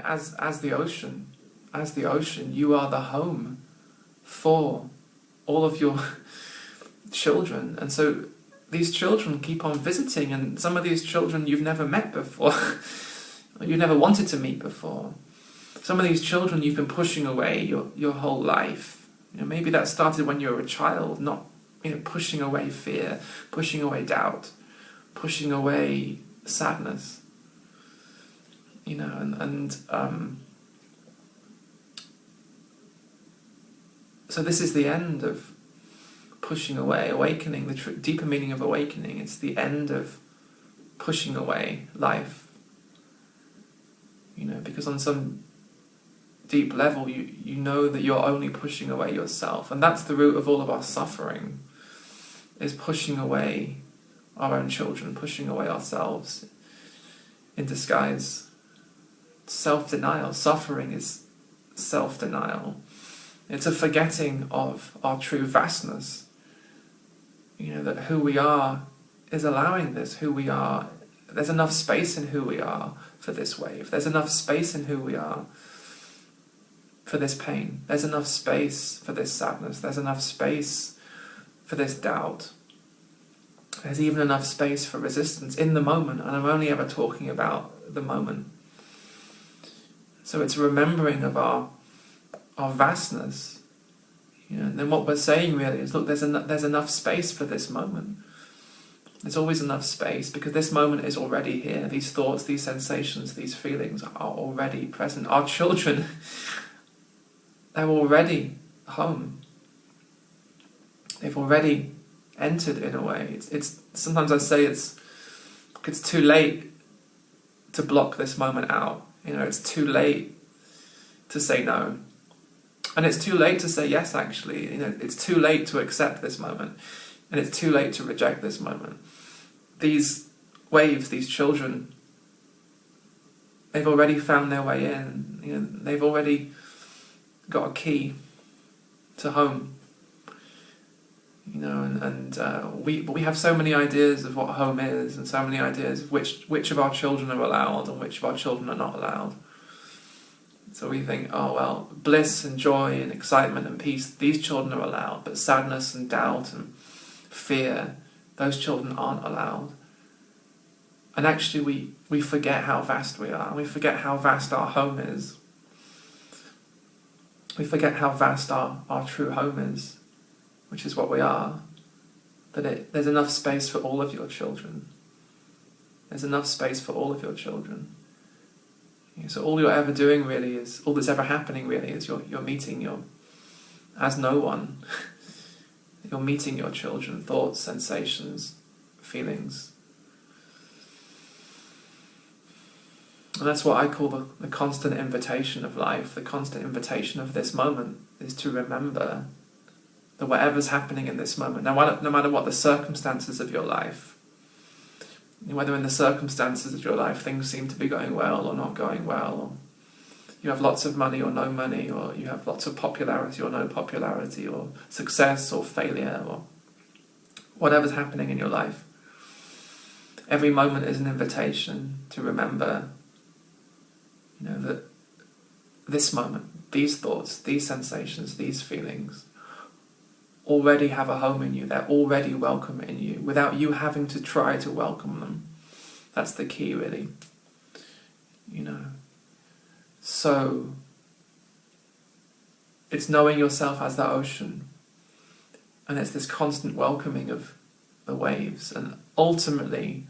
As the ocean, you are the home for all of your children. And so these children keep on visiting, and some of these children you've never met before, you never wanted to meet before. Some of these children you've been pushing away your whole life. Maybe that started when you were a child, not pushing away fear, pushing away doubt, pushing away sadness. So this is the end of pushing away, awakening, the deeper meaning of awakening. It's the end of pushing away life. Because on some deep level, you know that you're only pushing away yourself. And that's the root of all of our suffering, is pushing away our own children, pushing away ourselves in disguise. Self-denial. Suffering is self-denial. It's a forgetting of our true vastness. That who we are is allowing this, who we are. There's enough space in who we are for this wave. There's enough space in who we are for this pain. There's enough space for this sadness. There's enough space for this doubt. There's even enough space for resistance in the moment, and I'm only ever talking about the moment. So it's a remembering of our vastness. And then what we're saying really is, look, there's enough space for this moment. There's always enough space, because this moment is already here. These thoughts, these sensations, these feelings are already present. Our children, they're already home. They've already entered in a way. It's sometimes I say it's too late to block this moment out. It's too late to say no. And it's too late to say yes, actually. It's too late to accept this moment. And it's too late to reject this moment. These waves, these children, they've already found their way in. They've already got a key to home. We have so many ideas of what home is, and so many ideas of which of our children are allowed and which of our children are not allowed. So we think, oh well, bliss and joy and excitement and peace, these children are allowed, but sadness and doubt and fear, those children aren't allowed. And actually we forget how vast we are, and we forget how vast our home is. We forget how vast our true home is, which is what we are. That there's enough space for all of your children. There's enough space for all of your children. So all you're ever doing really is, all that's ever happening really is you're meeting as no one, you're meeting your children, thoughts, sensations, feelings. And that's what I call the constant invitation of life, the constant invitation of this moment, is to remember that whatever's happening in this moment, no matter what the circumstances of your life, whether in the circumstances of your life things seem to be going well or not going well, or you have lots of money or no money, or you have lots of popularity or no popularity, or success or failure, or whatever's happening in your life, every moment is an invitation to remember that this moment, these thoughts, these sensations, these feelings already have a home in you. They're already welcome in you without you having to try to welcome them. That's the key, really. So it's knowing yourself as the ocean, and it's this constant welcoming of the waves. And ultimately,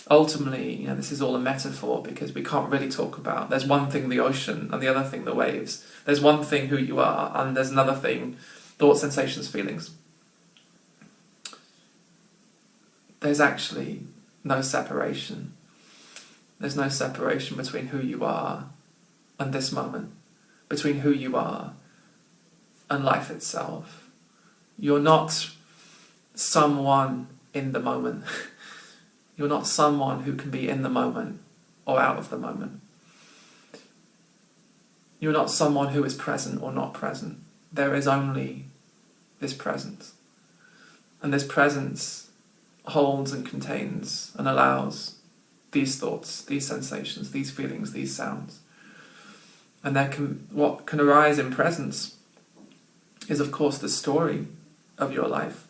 this is all a metaphor, because we can't really talk about, there's one thing the ocean and the other thing the waves. There's one thing who you are, and there's another thing thoughts, sensations, feelings. There's actually no separation. There's no separation between who you are and this moment, between who you are and life itself. You're not someone in the moment. You're not someone who can be in the moment or out of the moment. You're not someone who is present or not present. There is only this presence. And this presence holds and contains and allows these thoughts, these sensations, these feelings, these sounds. And what can arise in presence is, of course, the story of your life.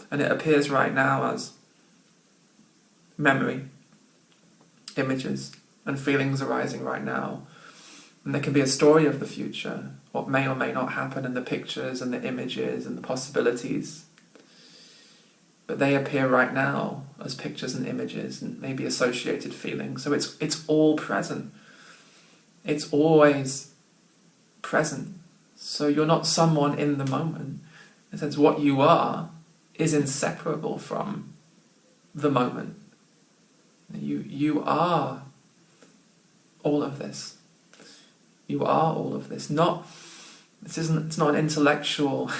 And it appears right now as memory, images, and feelings arising right now. And there can be a story of the future, what may or may not happen in the pictures and the images and the possibilities. But they appear right now as pictures and images and maybe associated feelings. So it's all present. It's always present. So you're not someone in the moment. In a sense, what you are is inseparable from the moment. You are all of this. You are all of this. It's not an intellectual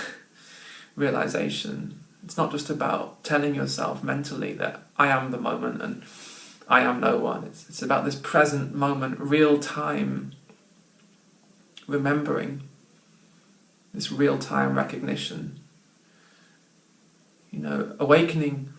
realization. It's not just about telling yourself mentally that I am the moment and I am no one. It's about this present moment, real time remembering, this real time recognition. Awakening,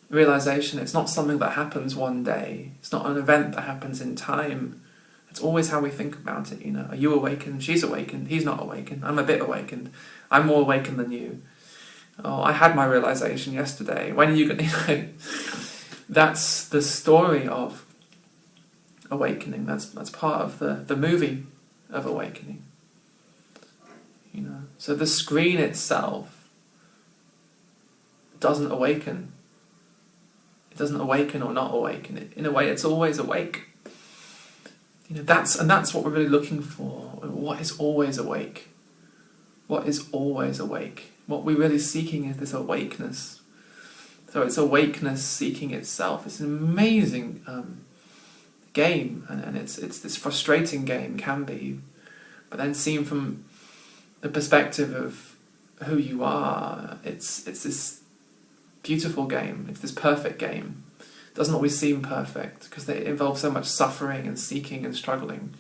realization, it's not something that happens one day. It's not an event that happens in time. It's always how we think about it. Are you awakened? She's awakened. He's not awakened. I'm a bit awakened. I'm more awakened than you. Oh, I had my realization yesterday. When are you going to... That's the story of awakening. That's part of the movie of awakening. So the screen itself doesn't awaken. It doesn't awaken or not awaken. In a way, it's always awake. That's what we're really looking for. What is always awake? What is always awake? What we're really seeking is this awakeness. So it's awakeness seeking itself. It's an amazing game, and it's this frustrating game, can be, but then seen from the perspective of who you are, it's this beautiful game. It's this perfect game. It doesn't always seem perfect because it involves so much suffering and seeking and struggling.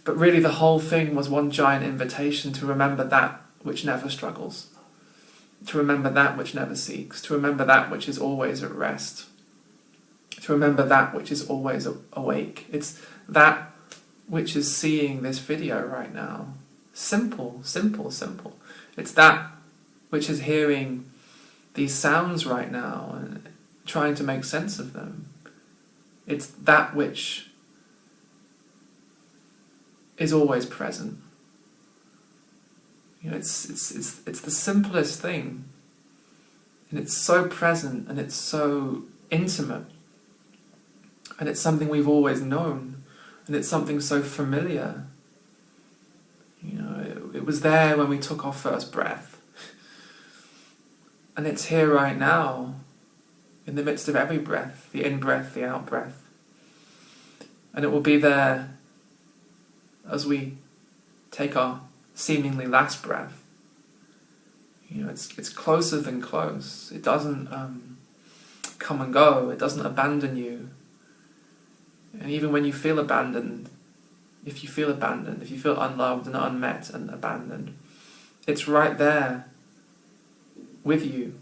But really the whole thing was one giant invitation to remember that which never struggles, to remember that which never seeks, to remember that which is always at rest, to remember that which is always awake. It's that which is seeing this video right now. Simple, simple, simple. It's that which is hearing these sounds right now and trying to make sense of them. It's that which is always present. It's the simplest thing, and it's so present, and it's so intimate, and it's something we've always known, and it's something so familiar. It was there when we took our first breath, and it's here right now, in the midst of every breath, the in-breath, the out-breath, and it will be there as we take our seemingly last breath. It's closer than close. It doesn't come and go. It doesn't abandon you. And even when you feel abandoned, if you feel unloved and unmet and abandoned, it's right there with you.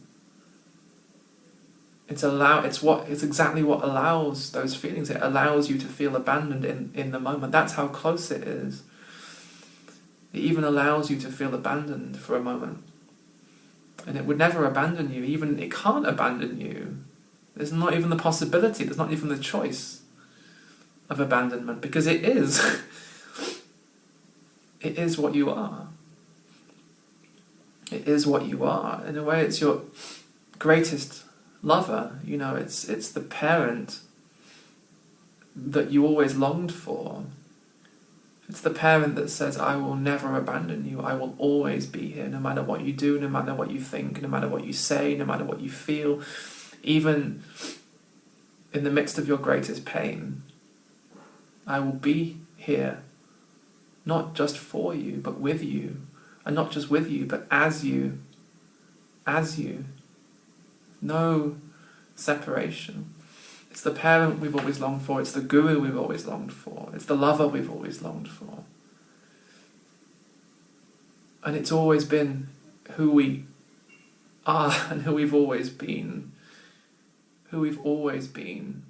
It's exactly what allows those feelings. It allows you to feel abandoned in the moment. That's how close it is. It even allows you to feel abandoned for a moment. And it would never abandon you. It can't abandon you. There's not even the possibility, there's not even the choice of abandonment, because it is. It is what you are. It is what you are. In a way, it's your greatest lover. It's the parent that you always longed for. It's the parent that says, I will never abandon you. I will always be here, no matter what you do, no matter what you think, no matter what you say, no matter what you feel. Even in the midst of your greatest pain, I will be here, not just for you, but with you. And not just with you, but as you. As you. No separation. It's the parent we've always longed for. It's the guru we've always longed for. It's the lover we've always longed for. And it's always been who we are and who we've always been. Who we've always been.